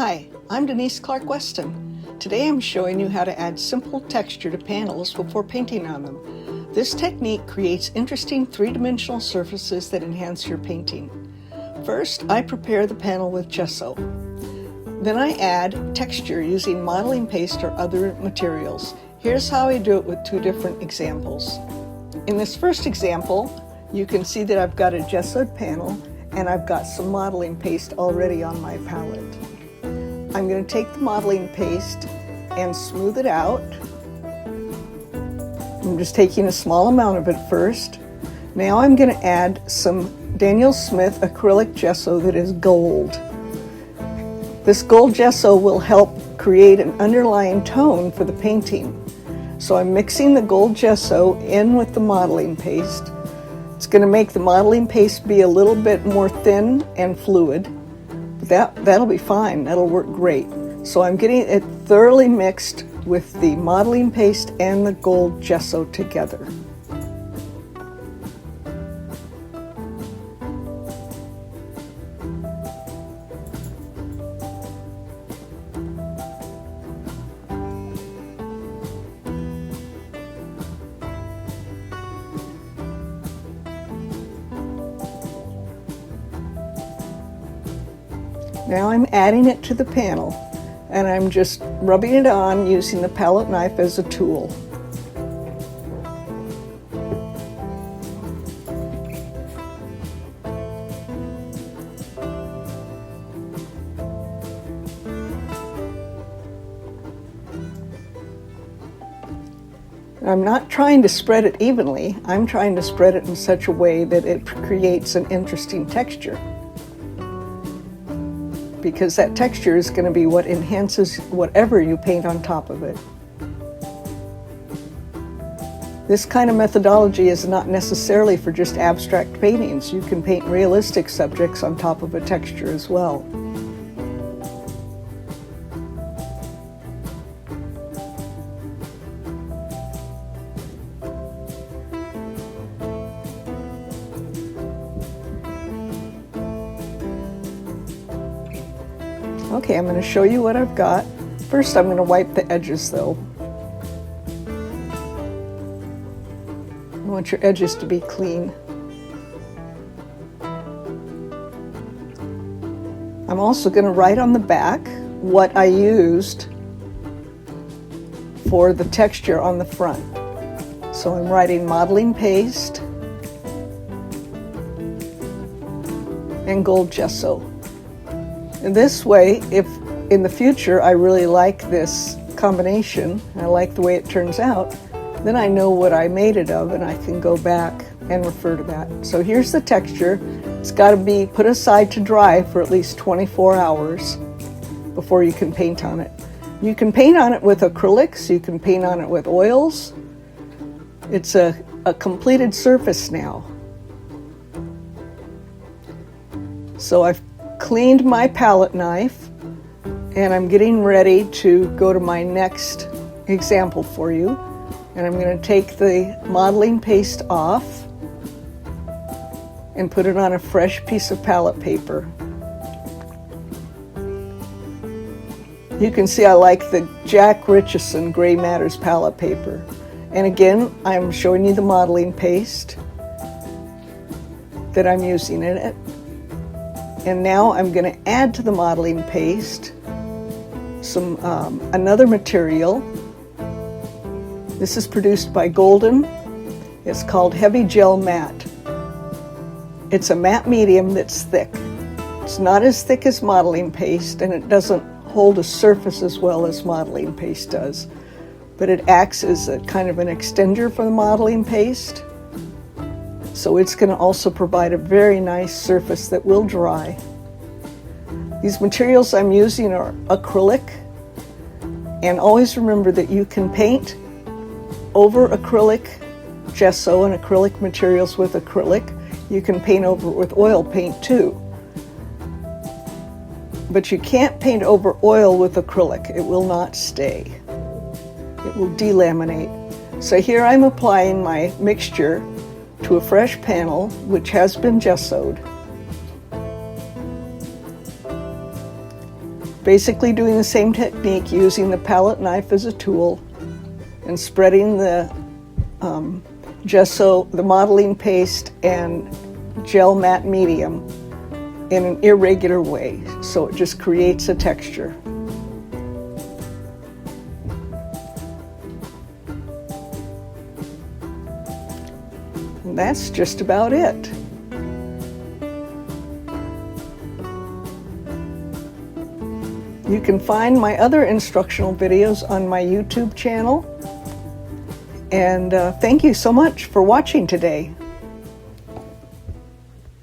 Hi, I'm Denise Weston. Today I'm showing you how to add simple texture to panels before painting on them. This technique creates interesting three-dimensional surfaces that enhance your painting. First, I prepare the panel with gesso. Then I add texture using modeling paste or other materials. Here's how I do it with two different examples. In this first example, you can see that I've got a gessoed panel and I've got some modeling paste already on my palette. I'm going to take the modeling paste and smooth it out. I'm just taking a small amount of it first. Now I'm going to add some Daniel Smith acrylic gesso that is gold. This gold gesso will help create an underlying tone for the painting. So I'm mixing the gold gesso in with the modeling paste. It's going to make the modeling paste be a little bit more thin and fluid. That'll be fine, that'll work great. So I'm getting it thoroughly mixed with the modeling paste and the gold gesso together. Now I'm adding it to the panel, and I'm just rubbing it on using the palette knife as a tool. I'm not trying to spread it evenly, I'm trying to spread it in such a way that it creates an interesting texture, because that texture is going to be what enhances whatever you paint on top of it. This kind of methodology is not necessarily for just abstract paintings. You can paint realistic subjects on top of a texture as well. Okay, I'm going to show you what I've got. First, I'm going to wipe the edges though. You want your edges to be clean. I'm also going to write on the back what I used for the texture on the front. So I'm writing modeling paste and gold gesso. And this way, if in the future I really like this combination, I like the way it turns out, then I know what I made it of and I can go back and refer to that. So here's the texture. It's got to be put aside to dry for at least 24 hours before you can paint on it. You can paint on it with acrylics, you can paint on it with oils. It's a completed surface now. So I've cleaned my palette knife and I'm getting ready to go to my next example for you, and I'm going to take the modeling paste off and put it on a fresh piece of palette paper. You can see I like the Jack Richardson Gray Matters palette paper, and again I'm showing you the modeling paste that I'm using in it. And now I'm going to add to the modeling paste some another material. This is produced by Golden. It's called Heavy Gel Matte. It's a matte medium that's thick. It's not as thick as modeling paste, and it doesn't hold a surface as well as modeling paste does. But it acts as a kind of an extender for the modeling paste. So it's going to also provide a very nice surface that will dry. These materials I'm using are acrylic, and always remember that you can paint over acrylic gesso and acrylic materials with acrylic. You can paint over with oil paint too. But you can't paint over oil with acrylic. It will not stay. It will delaminate. So here I'm applying my mixture to a fresh panel which has been gessoed. Basically doing the same technique, using the palette knife as a tool and spreading the gesso, the modeling paste and gel matte medium in an irregular way, so it just creates a texture. And that's just about it. You can find my other instructional videos on my YouTube channel. And thank you so much for watching today.